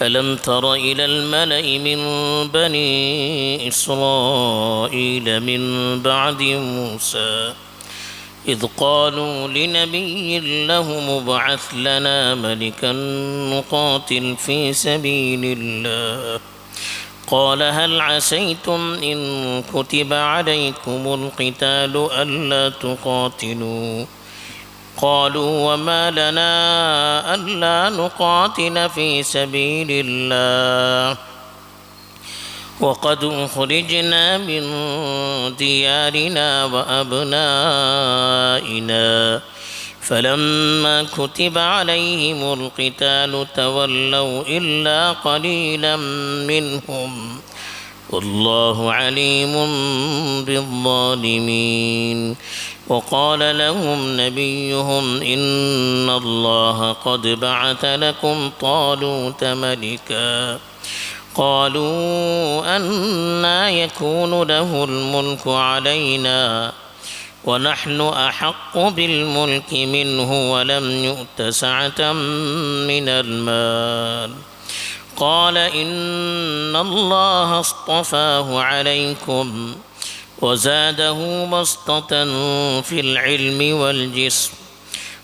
ألم تر إلى الملأ من بني إسرائيل من بعد موسى إذ قالوا لنبي له ابعث لنا ملكا نقاتل في سبيل الله قال هل عسيتم إن كتب عليكم القتال ألا تقاتلوا قالوا وما لنا ألا نقاتل في سبيل الله وقد أخرجنا من ديارنا وأبنائنا فلما كتب عليهم القتال تولوا إلا قليلا منهم والله عليم بالظالمين وقال لهم نبيهم إن الله قد بعث لكم طالوت ملكا قالوا أنى يكون له الملك علينا ونحن أحق بالملك منه ولم يؤت سعة من المال قال إن الله اصطفاه عليكم وزاده بسطة في العلم والجسم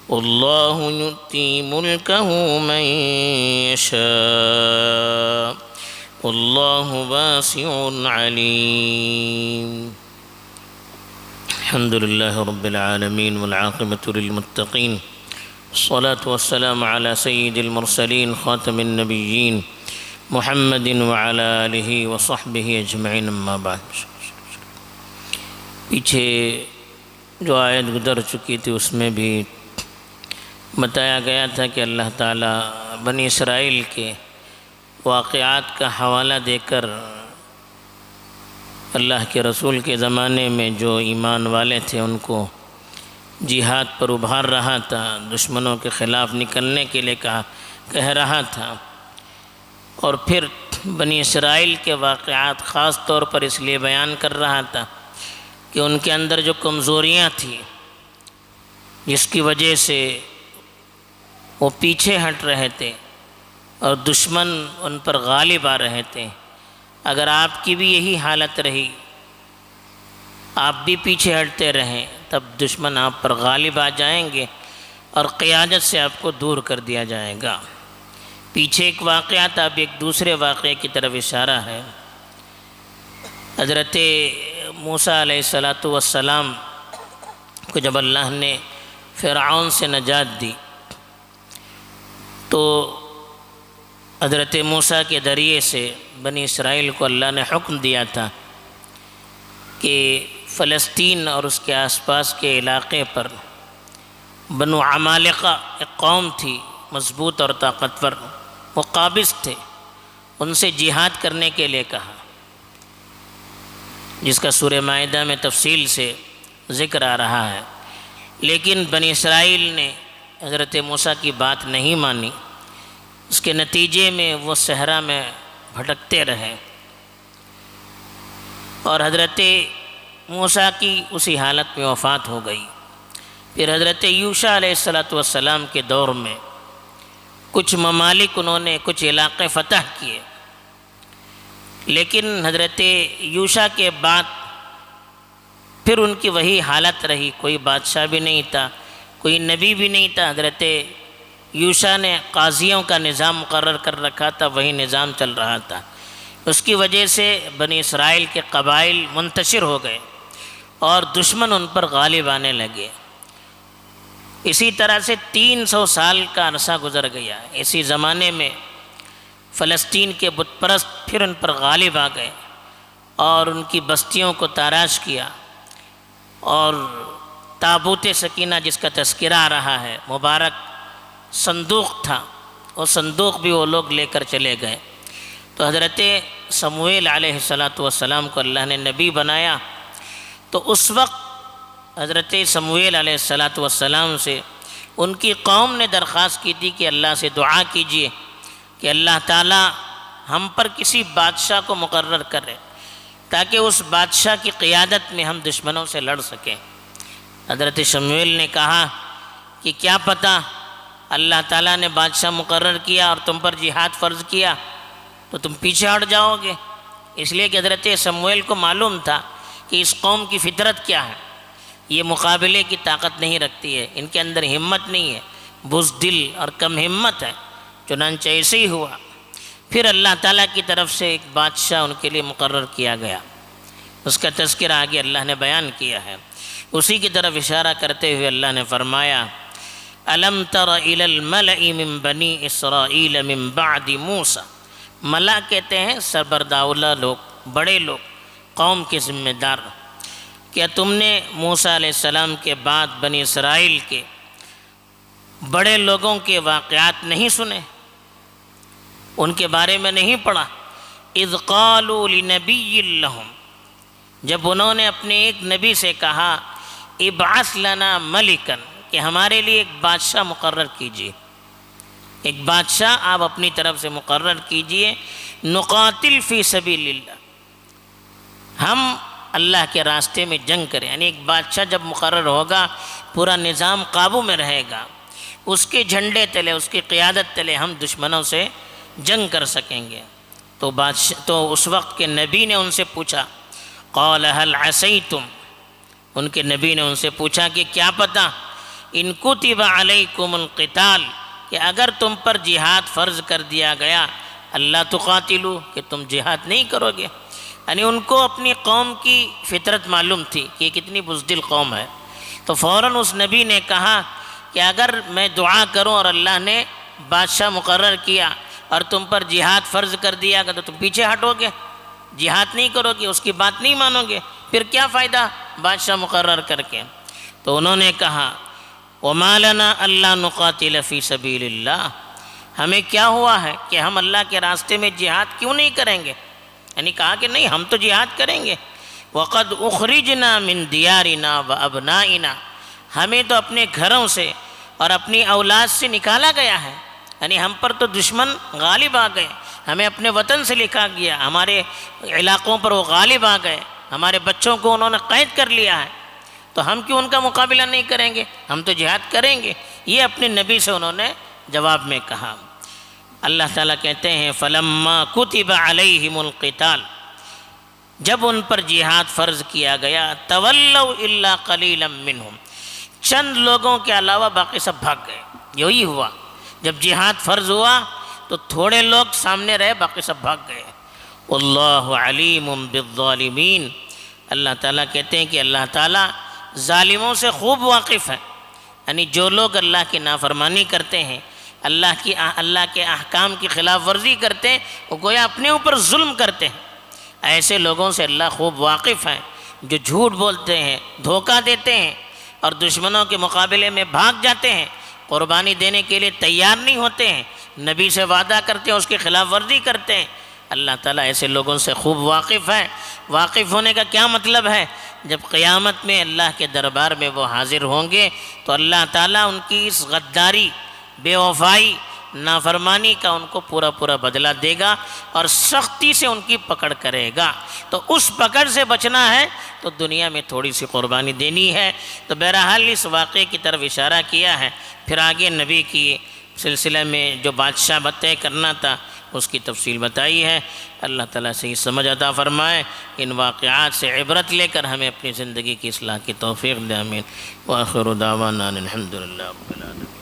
والله يؤتي ملكه من يشاء والله واسع عليم الحمد لله رب العالمين والعاقبة للمتقين الصلاة والسلام على سيد المرسلين خاتم النبيين محمد وعلى آلہ وصحبہ اجمعین اما بعد۔ پیچھے جو آیت گزر چکی تھی اس میں بھی بتایا گیا تھا کہ اللہ تعالیٰ بنی اسرائیل کے واقعات کا حوالہ دے کر اللہ کے رسول کے زمانے میں جو ایمان والے تھے ان کو جہاد پر ابھار رہا تھا، دشمنوں کے خلاف نکلنے کے لیے کہہ رہا تھا، اور پھر بنی اسرائیل کے واقعات خاص طور پر اس لیے بیان کر رہا تھا کہ ان کے اندر جو کمزوریاں تھیں جس کی وجہ سے وہ پیچھے ہٹ رہے تھے اور دشمن ان پر غالب آ رہے تھے۔ اگر آپ کی بھی یہی حالت رہی، آپ بھی پیچھے ہٹتے رہیں، تب دشمن آپ پر غالب آ جائیں گے اور قیادت سے آپ کو دور کر دیا جائے گا۔ پیچھے ایک واقعہ تھا، اب ایک دوسرے واقعے کی طرف اشارہ ہے۔ حضرت موسیٰ علیہ السلام کو جب اللہ نے فرعون سے نجات دی تو حضرت موسیٰ کے ذریعے سے بنی اسرائیل کو اللہ نے حکم دیا تھا کہ فلسطین اور اس کے آس پاس کے علاقے پر بنو عمالقہ ایک قوم تھی، مضبوط اور طاقتور، وہ قابض تھے، ان سے جہاد کرنے کے لیے کہا، جس کا سورہ مائدہ میں تفصیل سے ذکر آ رہا ہے۔ لیکن بنی اسرائیل نے حضرت موسیٰ کی بات نہیں مانی، اس کے نتیجے میں وہ صحرا میں بھٹکتے رہے اور حضرت موسیٰ کی اسی حالت میں وفات ہو گئی۔ پھر حضرت یوشع علیہ السلام کے دور میں کچھ ممالک انہوں نے کچھ علاقے فتح کیے، لیکن حضرت یوشع کے بعد پھر ان کی وہی حالت رہی، کوئی بادشاہ بھی نہیں تھا، کوئی نبی بھی نہیں تھا۔ حضرت یوشع نے قاضیوں کا نظام مقرر کر رکھا تھا، وہی نظام چل رہا تھا۔ اس کی وجہ سے بنی اسرائیل کے قبائل منتشر ہو گئے اور دشمن ان پر غالب آنے لگے۔ اسی طرح سے 300 سال کا عرصہ گزر گیا۔ اسی زمانے میں فلسطین کے بت پرست پھر ان پر غالب آ گئے اور ان کی بستیوں کو تاراج کیا، اور تابوت سکینہ جس کا تذکرہ آ رہا ہے، مبارک صندوق تھا، وہ صندوق بھی وہ لوگ لے کر چلے گئے۔ تو حضرت سمویل علیہ السلام کو اللہ نے نبی بنایا، تو اس وقت حضرت سمویل علیہ السلام سے ان کی قوم نے درخواست کی تھی کہ اللہ سے دعا کیجیے کہ اللہ تعالیٰ ہم پر کسی بادشاہ کو مقرر کرے تاکہ اس بادشاہ کی قیادت میں ہم دشمنوں سے لڑ سکیں۔ حضرت شمویل نے کہا کہ کیا پتہ اللہ تعالیٰ نے بادشاہ مقرر کیا اور تم پر جہاد فرض کیا تو تم پیچھے ہٹ جاؤ گے؟ اس لیے کہ حضرت سمویل کو معلوم تھا کہ اس قوم کی فطرت کیا ہے، یہ مقابلے کی طاقت نہیں رکھتی ہے، ان کے اندر ہمت نہیں ہے، بزدل اور کم ہمت ہے۔ چنانچہ ایسے ہی ہوا، پھر اللہ تعالیٰ کی طرف سے ایک بادشاہ ان کے لیے مقرر کیا گیا، اس کا تذکرہ آگے اللہ نے بیان کیا ہے۔ اسی کی طرف اشارہ کرتے ہوئے اللہ نے فرمایا الم تر الی الملأ من بنی اسرائیل من بعد موسیٰ، ملا کہتے ہیں سربرداولہ لوگ، بڑے لوگ، قوم کے ذمہ دار۔ کیا تم نے موسیٰ علیہ السلام کے بعد بنی اسرائیل کے بڑے لوگوں کے واقعات نہیں سنے، ان کے بارے میں نہیں پڑھا؟ اذ قالوا لنبی لہم، جب انہوں نے اپنے ایک نبی سے کہا ابعث لنا ملکا، کہ ہمارے لیے ایک بادشاہ مقرر کیجیے، ایک بادشاہ آپ اپنی طرف سے مقرر کیجئے، نقاتل فی سبیل اللہ، ہم اللہ کے راستے میں جنگ کریں۔ یعنی ایک بادشاہ جب مقرر ہوگا پورا نظام قابو میں رہے گا، اس کے جھنڈے تلے، اس کی قیادت تلے ہم دشمنوں سے جنگ کر سکیں گے۔ تو اس وقت کے نبی نے ان سے پوچھا قال هل عصیتم، ان کے نبی نے ان سے پوچھا کہ کیا پتہ ان کتب علیکم القتال، کہ اگر تم پر جہاد فرض کر دیا گیا اللہ تقاتلو، کہ تم جہاد نہیں کرو گے۔ یعنی ان کو اپنی قوم کی فطرت معلوم تھی کہ یہ کتنی بزدل قوم ہے، تو فوراً اس نبی نے کہا کہ اگر میں دعا کروں اور اللہ نے بادشاہ مقرر کیا اور تم پر جہاد فرض کر دیا گیا تو تم پیچھے ہٹو گے، جہاد نہیں کرو گے، اس کی بات نہیں مانو گے، پھر کیا فائدہ بادشاہ مقرر کر کے؟ تو انہوں نے کہا وَمَا لَنَا أَلَّا نُقَاتِلَ فِي سَبِيلِ اللَّهِ، ہمیں کیا ہوا ہے کہ ہم اللہ کے راستے میں جہاد کیوں نہیں کریں گے؟ یعنی کہا کہ نہیں ہم تو جہاد کریں گے۔ وَقَدْ أُخْرِجْنَا مِن دِيَارِنَا وَأَبْنَائِنَا، ہمیں تو اپنے گھروں سے اور اپنی اولاد سے نکالا گیا ہے، یعنی ہم پر تو دشمن غالب آ گئے، ہمیں اپنے وطن سے لکھا گیا، ہمارے علاقوں پر وہ غالب آ گئے، ہمارے بچوں کو انہوں نے قید کر لیا ہے، تو ہم کیوں ان کا مقابلہ نہیں کریں گے؟ ہم تو جہاد کریں گے۔ یہ اپنے نبی سے انہوں نے جواب میں کہا۔ اللہ تعالیٰ کہتے ہیں فَلَمَّا كُتِبَ عَلَيْهِمُ الْقِتَالُ، جب ان پر جہاد فرض کیا گیا تَوَلَّوْا إِلَّا قَلِيلًا مِّنْهُمْ، چند لوگوں کے علاوہ باقی سب بھاگ گئے۔ یہی ہوا، جب جہاد فرض ہوا تو تھوڑے لوگ سامنے رہے، باقی سب بھاگ گئے۔ وَاللَّهُ عَلِيمٌ بِالظَّالِمِينَ، اللہ تعالیٰ کہتے ہیں کہ اللہ تعالیٰ ظالموں سے خوب واقف ہے، یعنی جو لوگ اللہ کی نافرمانی کرتے ہیں، اللہ کے احکام کی خلاف ورزی کرتے ہیں، وہ گویا اپنے اوپر ظلم کرتے ہیں۔ ایسے لوگوں سے اللہ خوب واقف ہے، جو جھوٹ بولتے ہیں، دھوکہ دیتے ہیں اور دشمنوں کے مقابلے میں بھاگ جاتے ہیں، قربانی دینے کے لیے تیار نہیں ہوتے ہیں، نبی سے وعدہ کرتے ہیں، اس کی خلاف ورزی کرتے ہیں۔ اللہ تعالیٰ ایسے لوگوں سے خوب واقف ہے۔ واقف ہونے کا کیا مطلب ہے؟ جب قیامت میں اللہ کے دربار میں وہ حاضر ہوں گے تو اللہ تعالیٰ ان کی اس غداری، بے وفائی، نافرمانی کا ان کو پورا پورا بدلہ دے گا اور سختی سے ان کی پکڑ کرے گا۔ تو اس پکڑ سے بچنا ہے تو دنیا میں تھوڑی سی قربانی دینی ہے۔ تو بہرحال اس واقعے کی طرف اشارہ کیا ہے، پھر آگے نبی کی سلسلہ میں جو بادشاہ طے کرنا تھا اس کی تفصیل بتائی ہے۔ اللہ تعالیٰ سے سمجھ عطا فرمائے، ان واقعات سے عبرت لے کر ہمیں اپنی زندگی کی اصلاح کی توفیق دے، آمین۔ وآخر دعوانا الحمدللہ رب العالمین۔